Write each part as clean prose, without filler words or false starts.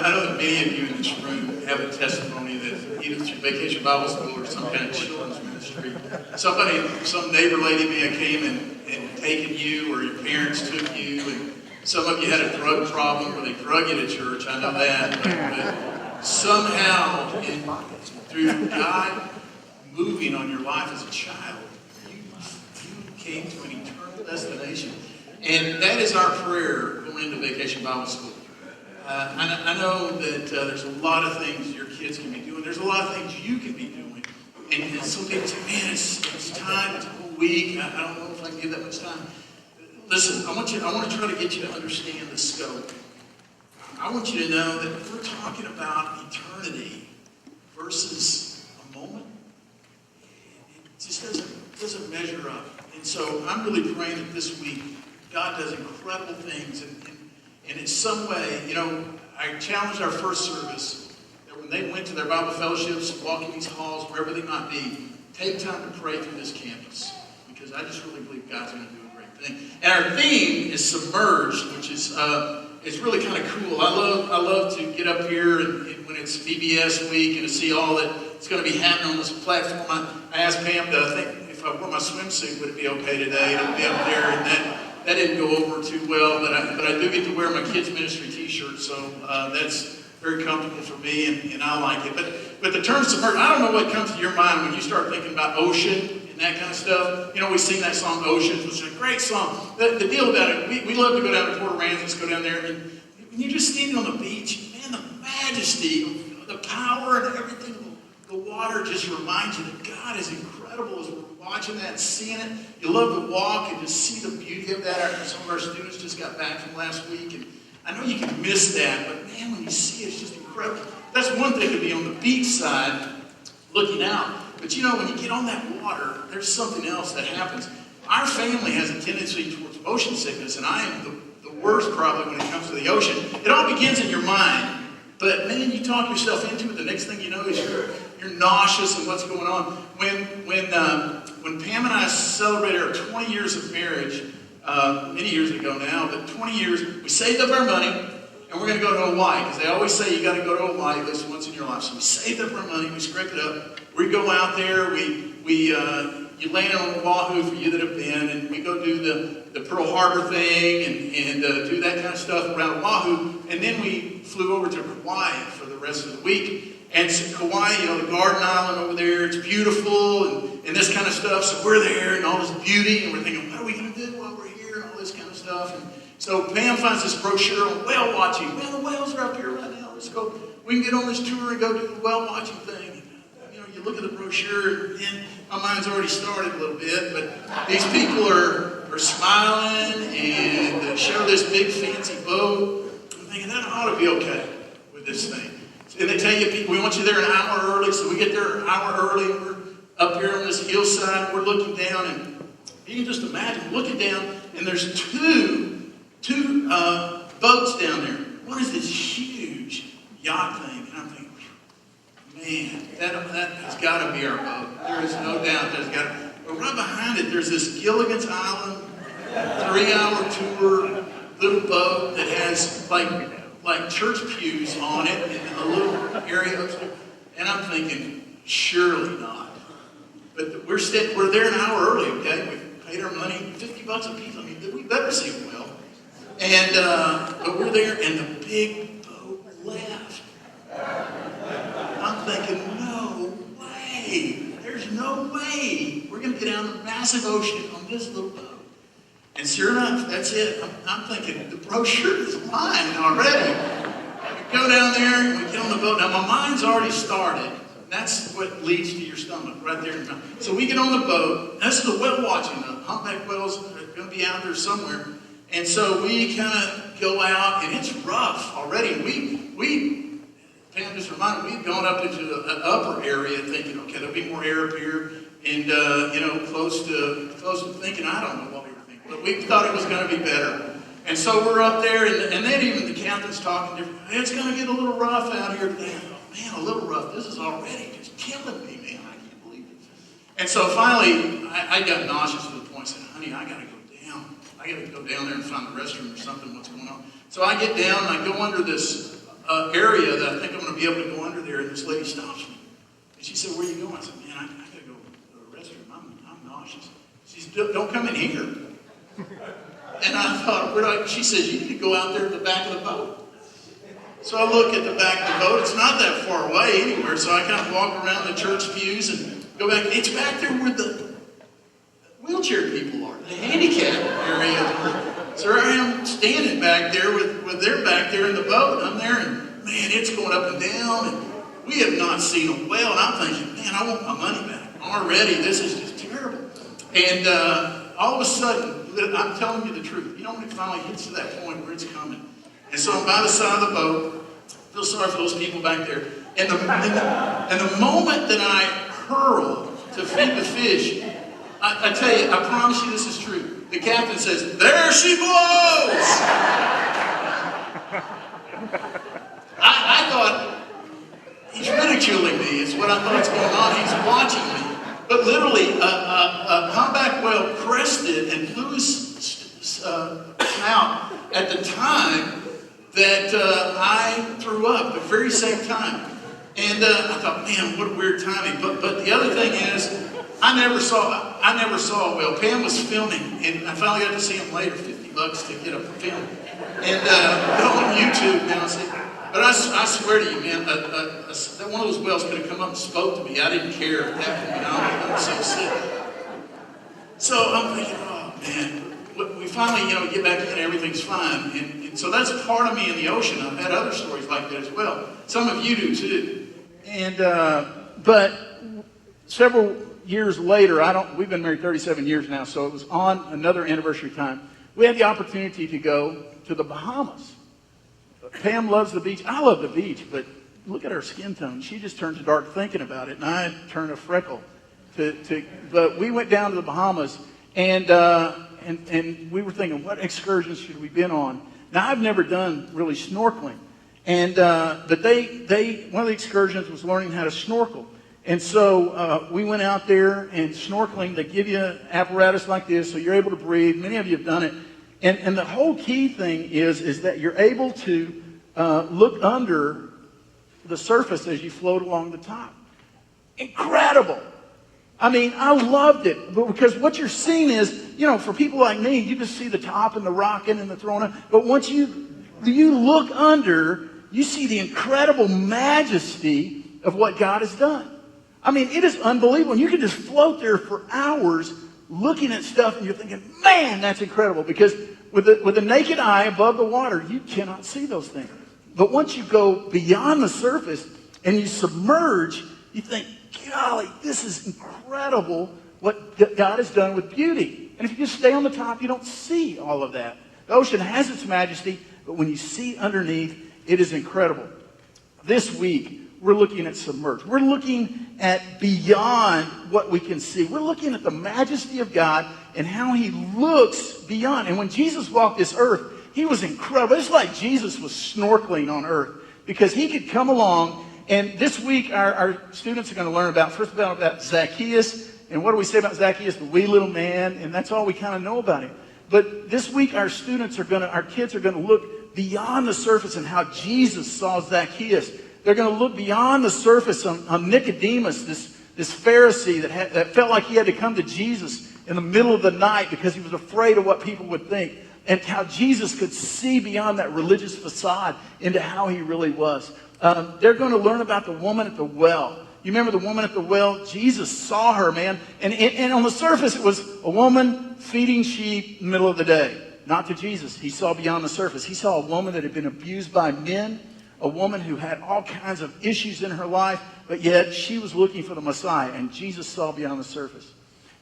I know that many of you in this room have a testimony that either through Vacation Bible School or some kind of children's ministry, some neighbor lady may have came and taken you, or your parents took you, and some of you had a drug problem where they drug you to church. I know that. But somehow, through God moving on your life as a child, you came to an eternal destination. And that is our prayer going into Vacation Bible School. I know that there's a lot of things your kids can be doing. There's a lot of things you can be doing. And some people say, man, it's time, it's a whole week. I don't know if I can give that much time. Listen, I want to try to get you to understand the scope. I want you to know that we're talking about eternity versus a moment. It just doesn't measure up. And so I'm really praying that this week God does incredible things. And in some way, I challenged our first service that when they went to their Bible fellowships, walking these halls, wherever they might be, take time to pray through this campus. Because I just really believe God's going to do a great thing. And our theme is Submerged, which is it's really kind of cool. I love to get up here and when it's VBS week and to see all that's going to be happening on this platform. I asked Pam to think if I wore my swimsuit, would it be okay today to be up there? And that didn't go over too well, but I do get to wear my kids' ministry t-shirt, so that's very comfortable for me, and I like it. But the term submerged, I don't know what comes to your mind when you start thinking about ocean and that kind of stuff. We sing that song, Oceans, which is a great song. The deal about it, we love to go down to Port Aransas, go down there, and when you're just standing on the beach, man, the majesty, the power and everything, the water just reminds you that God is incredible as we're watching that and seeing it. You love to walk and just see the beauty of that. Some of our students just got back from last week, and I know you can miss that, but man, when you see it, it's just incredible. That's one thing to be on the beach side looking out. But when you get on that water, there's something else that happens. Our family has a tendency towards motion sickness, and I am the worst probably when it comes to the ocean. It all begins in your mind, but man, you talk yourself into it. The next thing you know is you're nauseous and what's going on. When Pam and I celebrated our 20 years of marriage, many years ago now, but 20 years, we saved up our money, and we're going to go to Hawaii, because they always say you got to go to Hawaii at least once in your life. So we saved up our money, we scraped it up, we go out there, you land on Oahu for you that have been, and we go do the Pearl Harbor thing and do that kind of stuff around Oahu, and then we flew over to Kauai for the rest of the week. And so Kauai, the Garden Island over there, it's beautiful and this kind of stuff. So we're there and all this beauty, and we're thinking, what are we going to do while we're here and all this kind of stuff. And so Pam finds this brochure on whale watching. Well, the whales are up here right now. Let's go. We can get on this tour and go do the whale watching thing. You look at the brochure, and my mind's already started a little bit, but these people are smiling and show this big fancy boat. I'm thinking that ought to be okay with this thing. And they tell you, we want you there an hour early, so we get there an hour early, and we're up here on this hillside, we're looking down, and you can just imagine, looking down, and there's two boats down there. One is this huge yacht thing, and I'm thinking, man, that has got to be our boat. There is no doubt there's got to. But right behind it, there's this Gilligan's Island 3-hour tour little boat that has like church pews on it in a little area upstairs. And I'm thinking, surely not. But we're there an hour early, okay? We paid our money, $50 a piece. I mean, we better see it well. And but we're there, and the big boat left. I'm thinking, no way. There's no way we're going to get down the massive ocean on this little boat. And sure enough, that's it. I'm thinking, the brochure is mine already. We go down there and we get on the boat. Now, my mind's already started. That's what leads to your stomach, right there in your mouth. So we get on the boat. This is the whale watching. The humpback whales are going to be out there somewhere. And so we kind of go out, and it's rough already. Pam just reminded me, we'd gone up into the upper area thinking, okay, there'll be more air up here. And, close to thinking, I don't know what we were thinking. But we thought it was going to be better. And so we're up there, and then even the captain's talking different. It's going to get a little rough out here today. Oh, man, a little rough. This is already just killing me, man. I can't believe it. And so finally, I got nauseous to the point. I said, honey, I got to go down. I got to go down there and find the restroom or something. What's going on? So I get down, and I go under this area that I think I'm going to be able to go under there, and this lady stops me. And she said, where are you going? I said, man, I got to go to the restroom. I'm nauseous. She said, don't come in here. And I thought, she says, you need to go out there at the back of the boat. So I look at the back of the boat. It's not that far away anywhere, so I kind of walk around the church pews and go back. It's back there where the wheelchair people are, the handicap area. So I am standing back there with their back there in the boat. I'm there, and man, it's going up and down, and we have not seen a whale. And I'm thinking, man, I want my money back already. This is just terrible. And all of a sudden, I'm telling you the truth. You know when it finally gets to that point where it's coming. And so I'm by the side of the boat. Feel sorry for those people back there. And the moment that I hurl to feed the fish, I tell you, I promise you this is true. The captain says, there she blows! I thought, he's ridiculing me, is what I thought was going on. He's watching me. But literally, a humpback whale crested and blew his snout at the time that I threw up, the very same time. And I thought, man, what a weird timing. But the other thing is, I never saw a whale. Pam was filming, and I finally got to see him later, $50 to get a film. And they're on YouTube now. But I swear to you, man, one of those whales could have come up and spoke to me. I didn't care at that point. I'm so sick. So I'm thinking, oh, man. We finally, get back in and everything's fine. And so that's part of me in the ocean. I've had other stories like that as well. Some of you do too. And, but several years later, we've been married 37 years now, so it was on another anniversary time. We had the opportunity to go to the Bahamas. Pam loves the beach. I love the beach, but look at her skin tone. She just turns dark thinking about it, and I turn a freckle. But we went down to the Bahamas, and we were thinking, what excursions should we been on? Now, I've never done really snorkeling. And but one of the excursions was learning how to snorkel. And so we went out there and snorkeling. They give you an apparatus like this so you're able to breathe. Many of you have done it. And the whole key thing is that you're able to look under the surface as you float along the top. Incredible. I mean, I loved it. But because what you're seeing is, for people like me, you just see the top and the rocking and the throwing up. But once you look under, you see the incredible majesty of what God has done. I mean, it is unbelievable. And you can just float there for hours looking at stuff and you're thinking, man, that's incredible. Because with the naked eye above the water, you cannot see those things. But once you go beyond the surface and you submerge, you think, golly, this is incredible what God has done with beauty. And if you just stay on the top, you don't see all of that. The ocean has its majesty, but when you see underneath, it is incredible. This week, we're looking at submerged. We're looking at beyond what we can see. We're looking at the majesty of God and how He looks beyond. And when Jesus walked this earth, He was incredible. It's like Jesus was snorkeling on earth because He could come along. And this week, our students are going to learn first about Zacchaeus. And what do we say about Zacchaeus? The wee little man. And that's all we kind of know about him. But this week, our kids are going to look beyond the surface and how Jesus saw Zacchaeus. They're going to look beyond the surface on Nicodemus, this Pharisee that felt like he had to come to Jesus in the middle of the night because he was afraid of what people would think. And how Jesus could see beyond that religious facade into how He really was. They're going to learn about the woman at the well. You remember the woman at the well? Jesus saw her, man. And on the surface, it was a woman feeding sheep in the middle of the day. Not to Jesus. He saw beyond the surface. He saw a woman that had been abused by men. A woman who had all kinds of issues in her life. But yet, she was looking for the Messiah. And Jesus saw beyond the surface.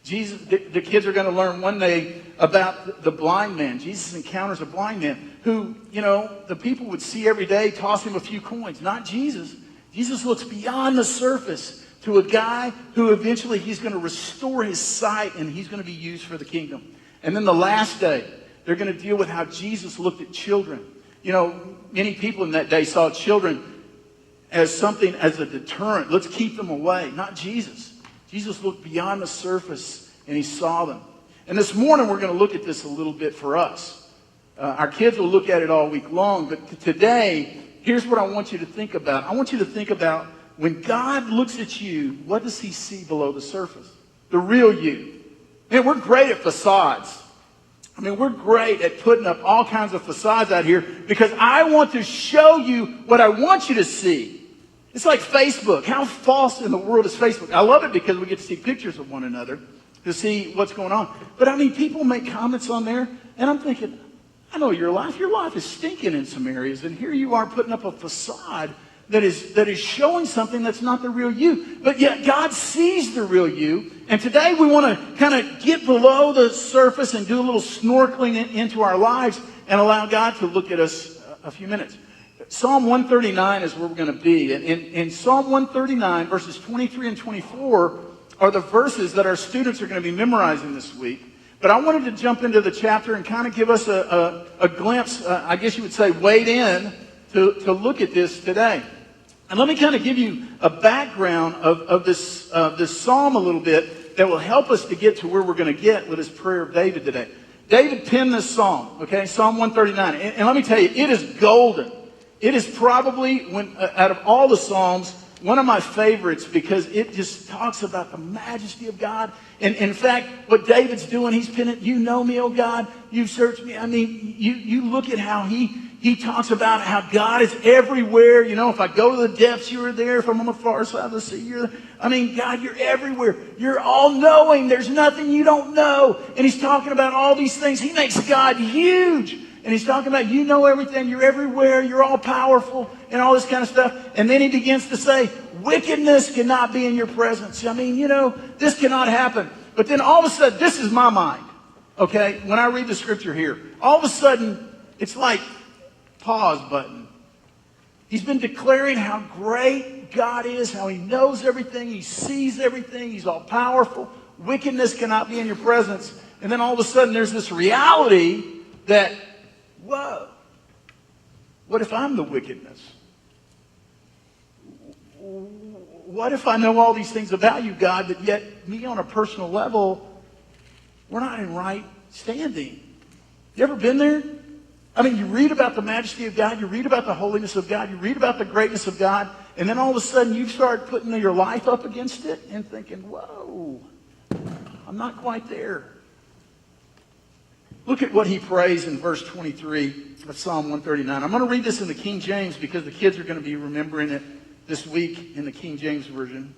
The kids are going to learn one day about the blind man. Jesus encounters a blind man who, the people would see every day, toss him a few coins. Not Jesus. Jesus looks beyond the surface to a guy who eventually He's going to restore his sight and he's going to be used for the kingdom. And then the last day, they're going to deal with how Jesus looked at children. Many people in that day saw children as a deterrent. Let's keep them away. Not Jesus. Jesus looked beyond the surface and He saw them. And this morning we're going to look at this a little bit for us. Our kids will look at it all week long, but today here's what I want you to think about. I want you to think about when God looks at you, what does he see below the surface? The real you. Man, we're great at facades. I mean, we're great at putting up all kinds of facades out here because I want to show you what I want you to see. It's like Facebook. How false in the world is Facebook? I love it because we get to see pictures of one another to see what's going on. But I mean, people make comments on there, and I'm thinking, I know your life. Your life is stinking in some areas, and here you are putting up a facade that is showing something that's not the real you. But yet God sees the real you. And today we want to kind of get below the surface and do a little snorkeling into our lives and allow God to look at us a few minutes. Psalm 139 is where we're going to be. In Psalm 139, verses 23 and 24 are the verses that our students are going to be memorizing this week. But I wanted to jump into the chapter and kind of give us a glimpse, I guess you would say, wade in to look at this today. And let me kind of give you a background of this psalm a little bit that will help us to get to where we're going to get with this prayer of David today. David penned this psalm, okay, Psalm 139. And let me tell you, it is golden. It is probably, out of all the psalms, one of my favorites because it just talks about the majesty of God. And in fact, what David's doing, he's penning, you know me, oh God, you've searched me. I mean, you look at how he talks about how God is everywhere. You know, if I go to the depths, you are there. If I'm on the far side of the sea, you're there. I mean, God, you're everywhere. You're all-knowing. There's nothing you don't know. And he's talking about all these things. He makes God huge. And he's talking about you know everything. You're everywhere. You're all-powerful and all this kind of stuff. And then he begins to say, wickedness cannot be in your presence. I mean, you know, this cannot happen. But then all of a sudden, this is my mind, okay? When I read the scripture here, all of a sudden, it's like pause button. He's been declaring how great God is, how he knows everything, he sees everything, he's all powerful. Wickedness cannot be in your presence. And then all of a sudden there's this reality that, whoa, what if I'm the wickedness? What if I know all these things about you, God, but yet me on a personal level, we're not in right standing? You ever been there? I mean, you read about the majesty of God, you read about the holiness of God, you read about the greatness of God, and then all of a sudden you start putting your life up against it and thinking, whoa, I'm not quite there. Look at what he prays in verse 23 of Psalm 139. I'm going to read this in the King James because the kids are going to be remembering it this week in the King James Version.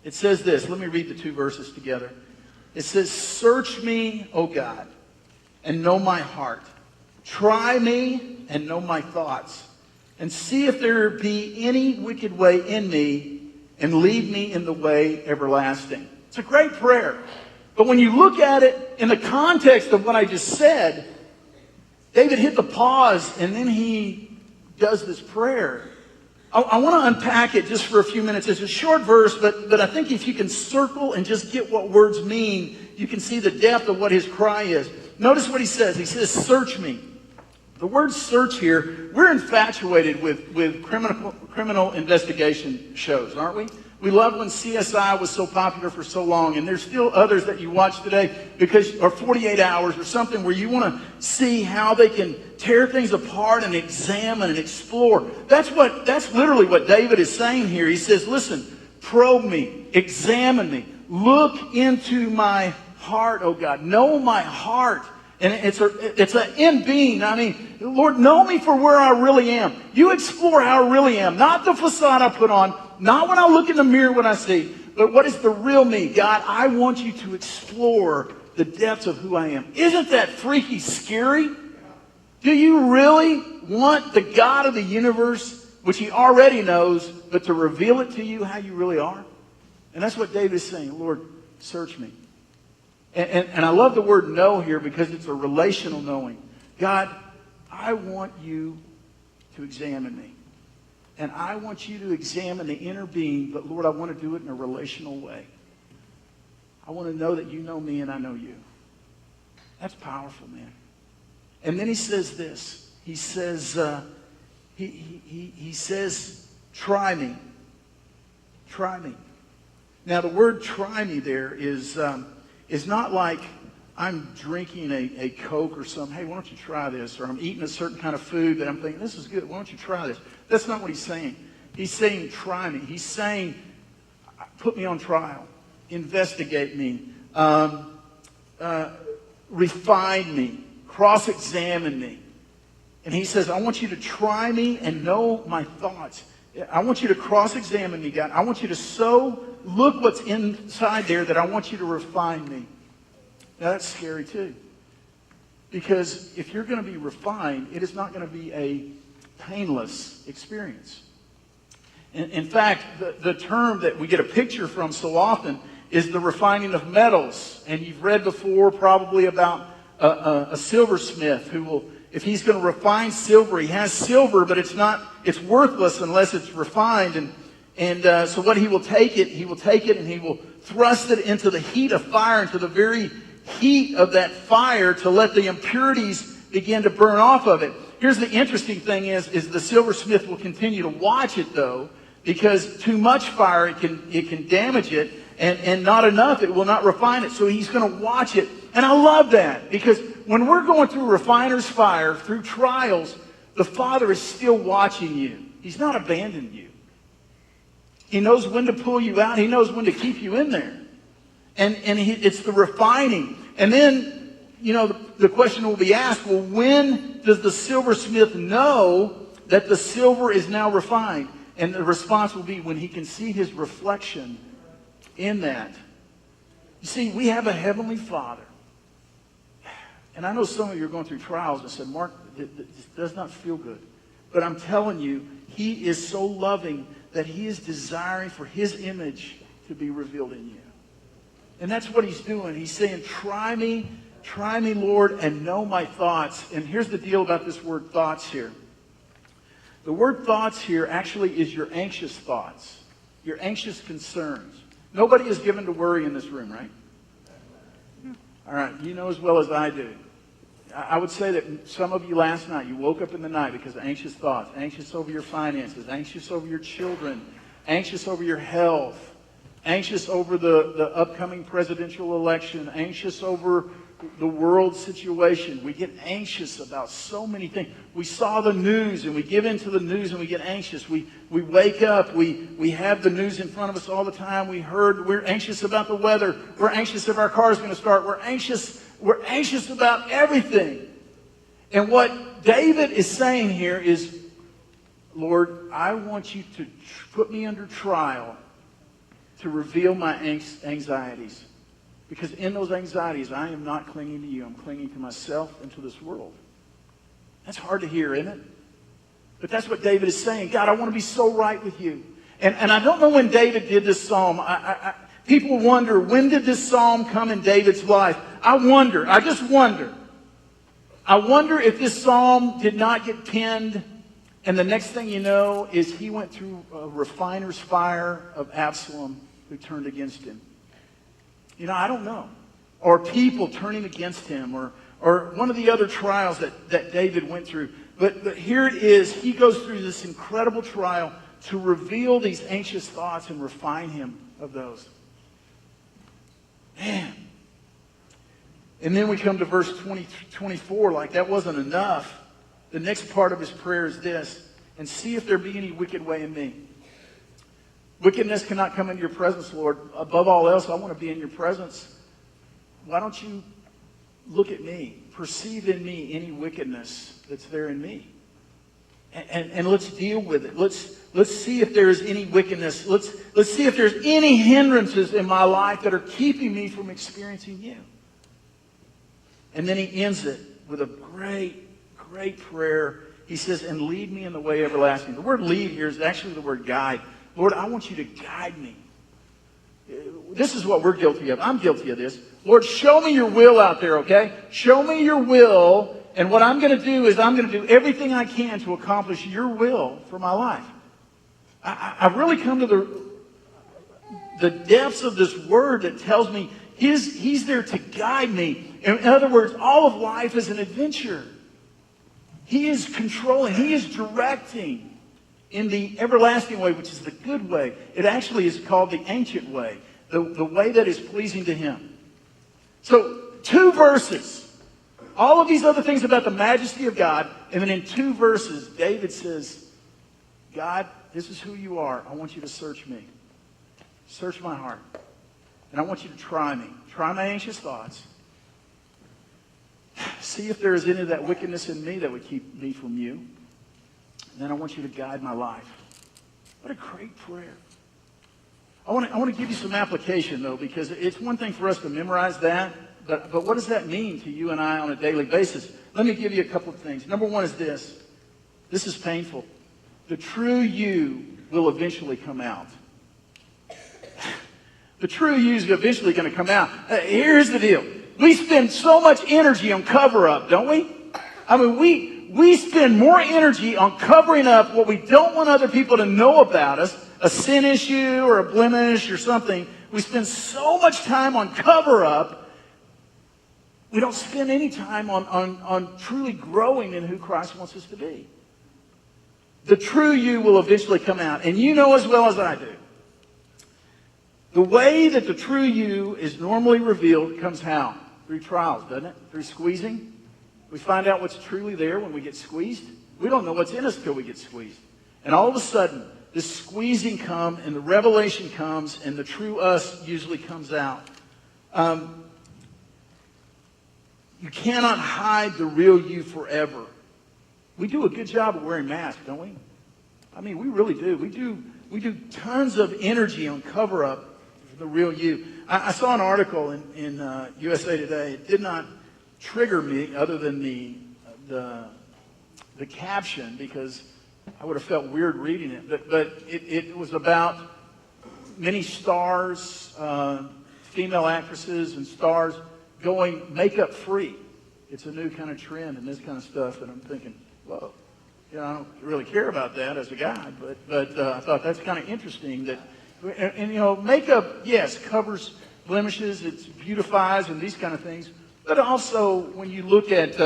It says this. Let me read the two verses together. It says, search me, O God, and know my heart. Try me and know my thoughts, and see if there be any wicked way in me, and lead me in the way everlasting. It's a great prayer. But when you look at it in the context of what I just said, David hit the pause, and then he does this prayer. I want to unpack it just for a few minutes. It's a short verse, but I think if you can circle and just get what words mean, you can see the depth of what his cry is. Notice what he says. He says, search me. The word search here, we're infatuated with criminal investigation shows, aren't we? We loved when CSI was so popular for so long, and there's still others that you watch today or 48 Hours or something where you want to see how they can tear things apart and examine and explore. That's literally what David is saying here. He says, listen, probe me, examine me, look into my heart, oh God, know my heart. And it's an in being. I mean, Lord, know me for where I really am. You explore how I really am. Not the facade I put on. Not when I look in the mirror what I see. But what is the real me? God, I want you to explore the depths of who I am. Isn't that freaky scary? Do you really want the God of the universe, which he already knows, but to reveal it to you how you really are? And that's what David is saying. Lord, search me. And I love the word know here because it's a relational knowing. God, I want you to examine me. And I want you to examine the inner being, but Lord, I want to do it in a relational way. I want to know that you know me and I know you. That's powerful, man. And then he says this. He says, he says, try me. Try me. Now the word try me there is not like I'm drinking a Coke or something. Hey, why don't you try this? Or I'm eating a certain kind of food that I'm thinking, this is good. Why don't you try this? That's not what he's saying. He's saying, try me. He's saying, put me on trial. Investigate me. Refine me. Cross-examine me. And he says, I want you to try me and know my thoughts. I want you to cross-examine me, God. I want you to look what's inside there that I want you to refine me. Now, that's scary, too. Because if you're going to be refined, it is not going to be a painless experience. In fact, the term that we get a picture from so often is the refining of metals. And you've read before probably about a silversmith who will, if he's going to refine silver, he has silver, but it's worthless unless it's refined. And so what he will take it and he will thrust it into the heat of fire, into the very heat of that fire to let the impurities begin to burn off of it. Here's the interesting thing is the silversmith will continue to watch it though, because too much fire, it can damage it, and not enough, it will not refine it. So he's going to watch it. And I love that, because when we're going through refiner's fire, through trials, the Father is still watching you. He's not abandoned you. He knows when to pull you out. He knows when to keep you in there. And it's the refining. And then, the question will be asked, well, when does the silversmith know that the silver is now refined? And the response will be when he can see his reflection in that. You see, we have a heavenly Father. And I know some of you are going through trials and said, Mark, this does not feel good. But I'm telling you, he is so loving that he is desiring for his image to be revealed in you. And that's what he's doing. He's saying, try me, Lord, and know my thoughts. And here's the deal about this word thoughts here. The word thoughts here actually is your anxious thoughts, your anxious concerns. Nobody is given to worry in this room, right? All right, you know as well as I do. I would say that some of you last night, you woke up in the night because of anxious thoughts, anxious over your finances, anxious over your children, anxious over your health, anxious over the upcoming presidential election, anxious over the world situation. We get anxious about so many things. We saw the news and we give into the news and we get anxious. We wake up, we have the news in front of us all the time. We're anxious about the weather. We're anxious if our car is going to start. We're anxious about everything. And what David is saying here is, Lord, I want you to put me under trial to reveal my anxieties. Because in those anxieties, I am not clinging to you. I'm clinging to myself and to this world. That's hard to hear, isn't it? But that's what David is saying. God, I want to be so right with you. And I don't know when David did this psalm. People wonder, when did this psalm come in David's life? I just wonder. I wonder if this psalm did not get penned, and the next thing you know is he went through a refiner's fire of Absalom who turned against him. I don't know. Or people turning against him, or one of the other trials that David went through. But here it is. He goes through this incredible trial to reveal these anxious thoughts and refine him of those. Man. And then we come to verse 24, like that wasn't enough. The next part of his prayer is this: and see if there be any wicked way in me. Wickedness cannot come into your presence, Lord. Above all else, I want to be in your presence. Why don't you look at me, perceive in me any wickedness that's there in me, and let's deal with it. Let's see if there is any wickedness. Let's see if there's any hindrances in my life that are keeping me from experiencing you. And then he ends it with a great, great prayer. He says, and lead me in the way everlasting. The word lead here is actually the word guide. Lord, I want you to guide me. This is what we're guilty of. I'm guilty of this. Lord, show me your will out there, okay? Show me your will, and what I'm going to do is I'm going to do everything I can to accomplish your will for my life. I've really come to the depths of this word that tells me He's there to guide me. In other words, all of life is an adventure. He is controlling. He is directing in the everlasting way, which is the good way. It actually is called the ancient way, the way that is pleasing to him. So 2 verses. All of these other things about the majesty of God, and then in 2 verses, David says, God, this is who you are. I want you to search me. Search my heart. And I want you to try me. Try my anxious thoughts. See if there is any of that wickedness in me that would keep me from you. And then I want you to guide my life. What a great prayer. I want to give you some application, though, because it's one thing for us to memorize that, but what does that mean to you and I on a daily basis? Let me give you a couple of things. Number one is this. This is painful. The true you will eventually come out. The true you is eventually going to come out. Here's the deal. We spend so much energy on cover-up, don't we? I mean, we spend more energy on covering up what we don't want other people to know about us, a sin issue or a blemish or something. We spend so much time on cover-up, we don't spend any time on truly growing in who Christ wants us to be. The true you will eventually come out. And you know as well as I do, the way that the true you is normally revealed comes how? Through trials, doesn't it? Through squeezing. We find out what's truly there when we get squeezed. We don't know what's in us till we get squeezed. And all of a sudden, this squeezing comes and the revelation comes and the true us usually comes out. You cannot hide the real you forever. We do a good job of wearing masks, don't we? I mean, we really do. We do tons of energy on cover-up for the real you. I saw an article in USA Today. It did not trigger me other than the caption, because I would have felt weird reading it. But it was about many stars, female actresses and stars going makeup free. It's a new kind of trend and this kind of stuff. And I'm thinking, whoa, I don't really care about that as a guy. But I thought that's kind of interesting that, and makeup, yes, covers blemishes, it beautifies and these kind of things. But also when you look at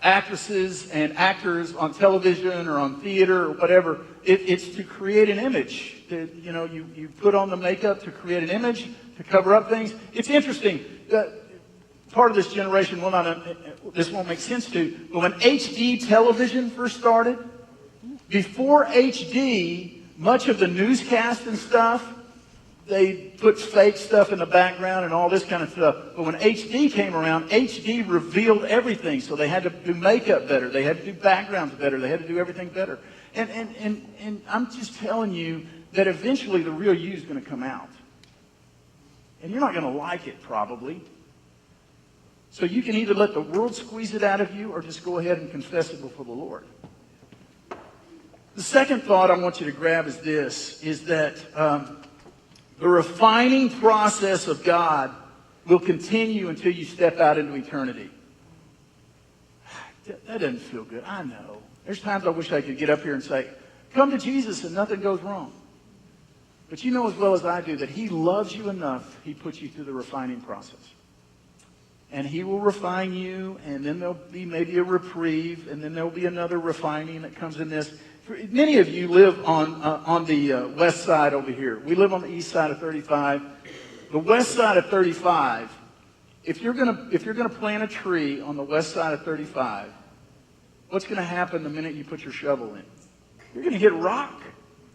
actresses and actors on television or on theater or whatever, it's to create an image. You put on the makeup to create an image, to cover up things. It's interesting. Part of this generation this won't make sense to, but when HD television first started, before HD, much of the newscast and stuff, they put fake stuff in the background and all this kind of stuff. But when HD came around, HD revealed everything. So they had to do makeup better. They had to do backgrounds better. They had to do everything better. And I'm just telling you that eventually the real you is going to come out. And you're not going to like it, probably. So you can either let the world squeeze it out of you or just go ahead and confess it before the Lord. The second thought I want you to grab is this, is that the refining process of God will continue until you step out into eternity. That doesn't feel good. I know. There's times I wish I could get up here and say, come to Jesus and nothing goes wrong. But you know as well as I do that He loves you enough, He puts you through the refining process. And He will refine you, and then there'll be maybe a reprieve, and then there'll be another refining that comes in this. Many of you live on the west side over here. We live on the east side of 35. The west side of 35, if you're gonna plant a tree on the west side of 35, what's going to happen the minute you put your shovel in? You're going to hit rock.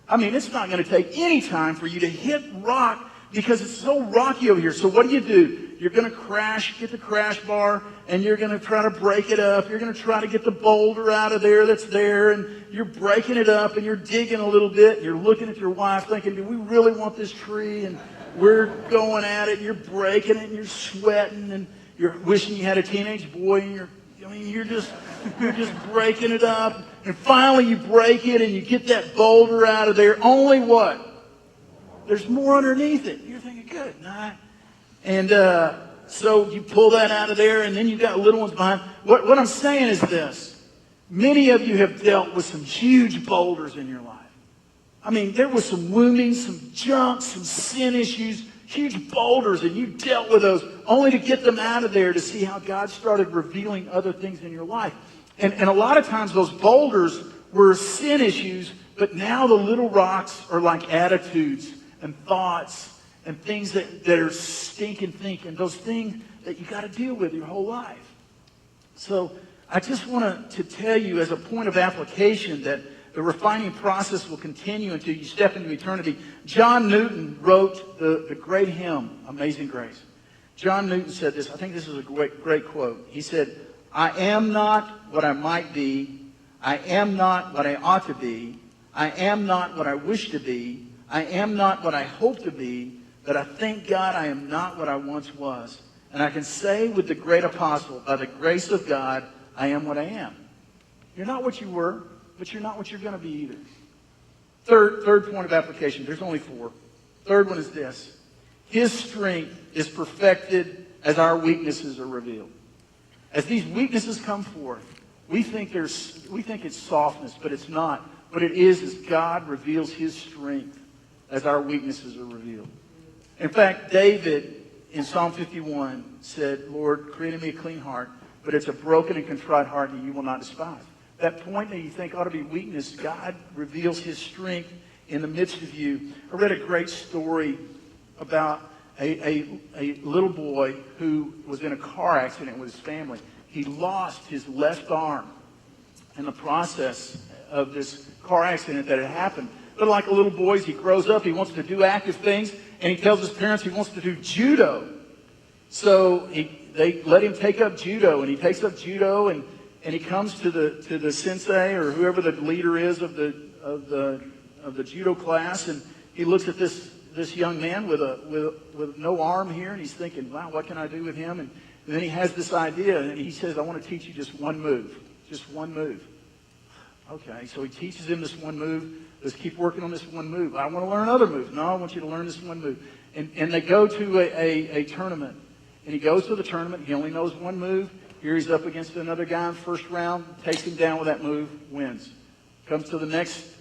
I mean, it's not going to take any time for you to hit rock because it's so rocky over here. So what do? You're going to get the crash bar, and you're going to try to break it up. You're going to try to get the boulder out of there that's there, and you're breaking it up, and you're digging a little bit, and you're looking at your wife thinking, do we really want this tree? And we're going at it, and you're breaking it, and you're sweating, and you're wishing you had a teenage boy, and you're just breaking it up. And finally you break it, and you get that boulder out of there. Only what? There's more underneath it. You're thinking, good, nah. And so you pull that out of there, and then you've got little ones behind. What I'm saying is this. Many of you have dealt with some huge boulders in your life. I mean, there was some wounding, some junk, some sin issues, huge boulders, and you dealt with those only to get them out of there to see how God started revealing other things in your life. And a lot of times those boulders were sin issues, but now the little rocks are like attitudes and thoughts and things that are stinking thinking. Those things, that you got to deal with your whole life. So I just want to tell you as a point of application that the refining process will continue until you step into eternity. John Newton wrote the great hymn, Amazing Grace. John Newton said this. I think this is a great quote. He said, I am not what I might be. I am not what I ought to be. I am not what I wish to be. I am not what I hope to be. But I thank God I am not what I once was. And I can say with the great apostle, by the grace of God, I am what I am. You're not what you were, but you're not what you're going to be either. Third point of application. There's only 4. Third one is this. His strength is perfected as our weaknesses are revealed. As these weaknesses come forth, we think it's softness, but it's not. What it is God reveals His strength as our weaknesses are revealed. In fact, David in Psalm 51 said, Lord, create in me a clean heart, but it's a broken and contrite heart that you will not despise. That point that you think ought to be weakness, God reveals His strength in the midst of you. I read a great story about a little boy who was in a car accident with his family. He lost his left arm in the process of this car accident that had happened. But like a little boy, as he grows up, he wants to do active things, and he tells his parents he wants to do judo. So they let him take up judo, and he takes up judo, and he comes to the sensei or whoever the leader is of the judo class, and he looks at this young man with no arm here, and he's thinking, wow, what can I do with him? And then he has this idea, and he says, I want to teach you just one move. Just one move. Okay, so he teaches him this one move. Let's keep working on this one move. I want to learn other moves. No, I want you to learn this one move. And they go to a tournament. And he goes to the tournament. He only knows one move. Here he's up against another guy in the first round. Takes him down with that move. Wins. Comes to the next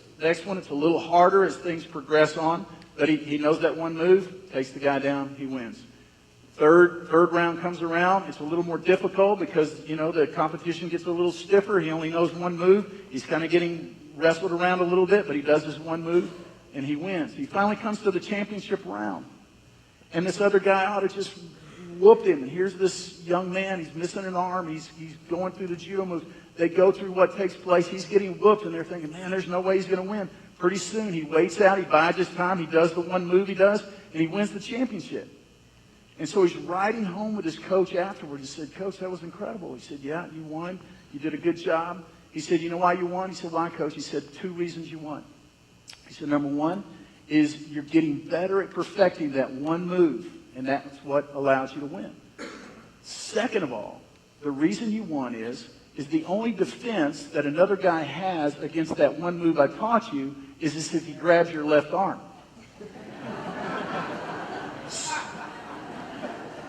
one. It's a little harder as things progress on. But he knows that one move. Takes the guy down. He wins. Third round comes around. It's a little more difficult because, the competition gets a little stiffer. He only knows one move. He's kind of getting wrestled around a little bit, but he does his one move, and he wins. He finally comes to the championship round. And this other guy ought to just whooped him. And here's this young man. He's missing an arm. He's going through the judo moves. They go through what takes place. He's getting whooped, and they're thinking, man, there's no way he's going to win. Pretty soon, he waits out. He bides his time. He does the one move he does, and he wins the championship. And so he's riding home with his coach afterwards. He said, Coach, that was incredible. He said, yeah, you won. You did a good job. He said, you know why you won? He said, why, Coach? He said, 2 reasons you won. He said, number 1 is you're getting better at perfecting that one move, and that's what allows you to win. Second of all, the reason you won is the only defense that another guy has against that one move I taught you is if he grabs your left arm.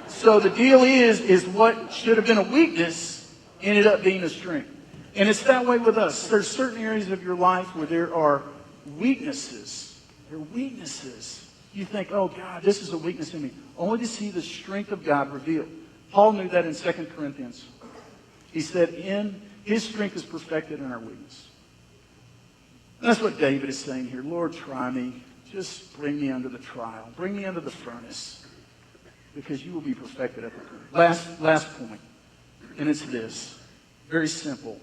So the deal is what should have been a weakness ended up being a strength. And it's that way with us. There's certain areas of your life where there are weaknesses. There are weaknesses. You think, oh, God, this is a weakness in me. Only to see the strength of God revealed. Paul knew that in 2 Corinthians. He said, His strength is perfected in our weakness. And that's what David is saying here. Lord, try me. Just bring me under the trial. Bring me under the furnace. Because you will be perfected at the end. Last point. And it's this. Very simple.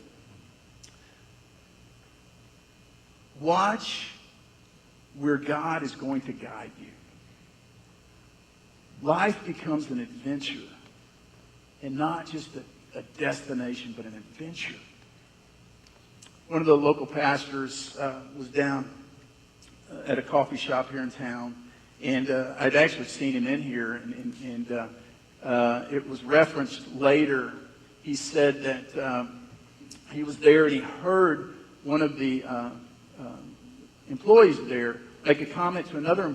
Watch where God is going to guide you. Life becomes an adventure. And not just a destination, but an adventure. One of the local pastors was down at a coffee shop here in town. And I'd actually seen him in here, and it was referenced later. He said that he was there and he heard one of the employees there make a comment to another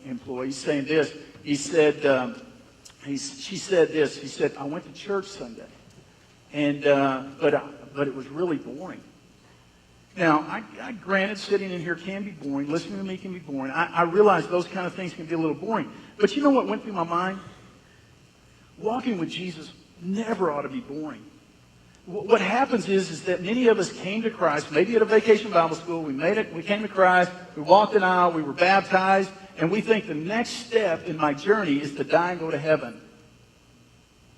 employee saying this. He said, she said this. He said, I went to church Sunday, and but it was really boring. Now, I granted sitting in here can be boring. Listening to me can be boring. I realize those kind of things can be a little boring. But you know what went through my mind? Walking with Jesus never ought to be boring. What happens is that many of us came to Christ, maybe at a vacation Bible school. We came to Christ. We walked an aisle. We were baptized. And we think the next step in my journey is to die and go to heaven.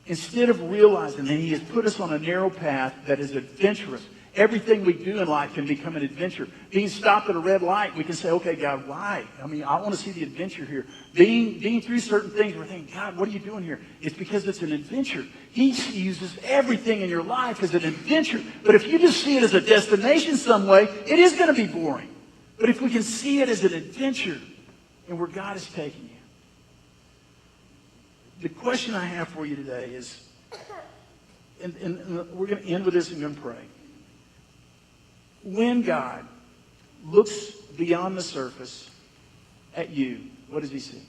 instead of realizing that he has put us on a narrow path that is adventurous. Everything we do in life can become an adventure. Being stopped at a red light, we can say, okay, God, why? I mean, I want to see the adventure here. Being through certain things, we're thinking, God, what are you doing here? It's because it's an adventure. He uses everything in your life as an adventure. But if you just see it as a destination some way, it is going to be boring. But if we can see it as an adventure and where God is taking you. The question I have for you today is, and we're going to end with this and we're going to pray. When God looks beyond the surface at you, what does he see?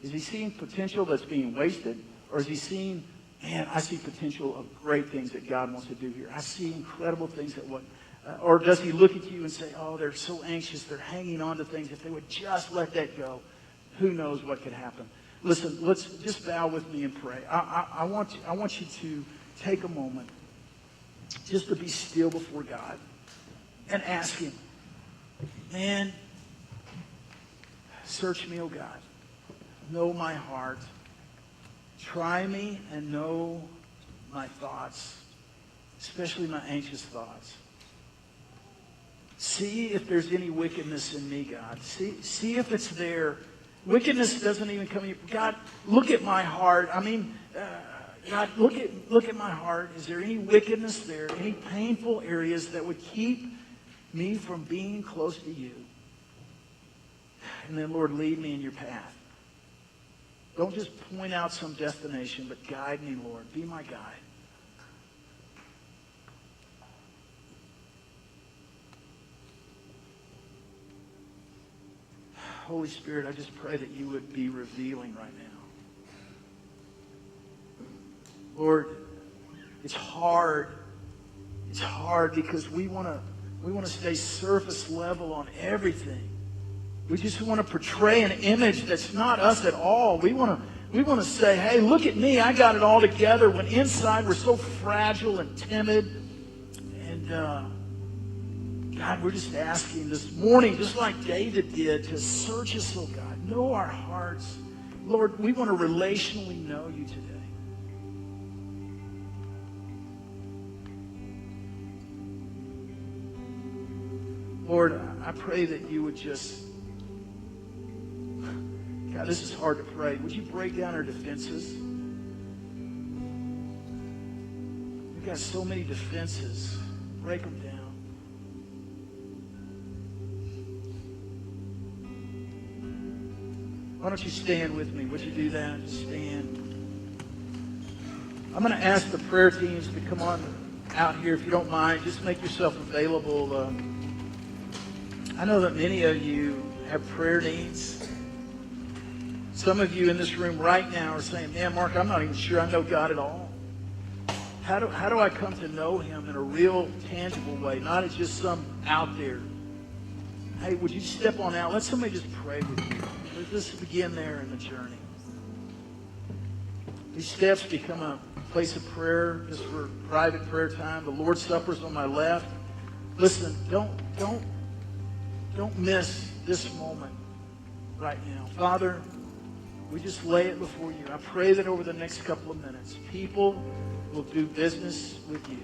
Is he seeing potential that's being wasted? Or is he seeing, man, I see potential of great things that God wants to do here. I see incredible things that what, or does he look at you and say, oh, they're so anxious, they're hanging on to things. If they would just let that go, who knows what could happen. Listen, let's just bow with me and pray. I want you to take a moment just to be still before God and ask him, man, search me, oh God. Know my heart. Try me and know my thoughts, especially my anxious thoughts. See if there's any wickedness in me, God. See if it's there. Wickedness doesn't even come in. God, look at my heart. I mean, God, look at my heart. Is there any wickedness there? Any painful areas that would keep me from being close to you? And then, Lord, lead me in your path. Don't just point out some destination, but guide me, Lord. Be my guide. Holy Spirit, I just pray that you would be revealing right now. Lord, it's hard. It's hard because we want to stay surface level on everything. We just want to portray an image that's not us at all. We want to say, hey, look at me. I got it all together. When inside we're so fragile and timid. And God, we're just asking this morning, just like David did, to search us, oh God. Know our hearts. Lord, we want to relationally know you today. Lord, I pray that you would just, God, this is hard to pray. Would you break down our defenses? We've got so many defenses. Break them down. Why don't you stand with me? Would you do that? Just stand. I'm going to ask the prayer teams to come on out here, if you don't mind. Just make yourself available. I know that many of you have prayer needs. Some of you in this room right now are saying, man, Mark, I'm not even sure I know God at all. How do I come to know him in a real, tangible way, not as just some out there? Hey, would you step on out? Let somebody just pray with you. Let's begin there in the journey. These steps become a place of prayer, just for private prayer time. The Lord's Supper's on my left. Listen, don't miss this moment right now. Father, we just lay it before you. I pray that over the next couple of minutes, people will do business with you.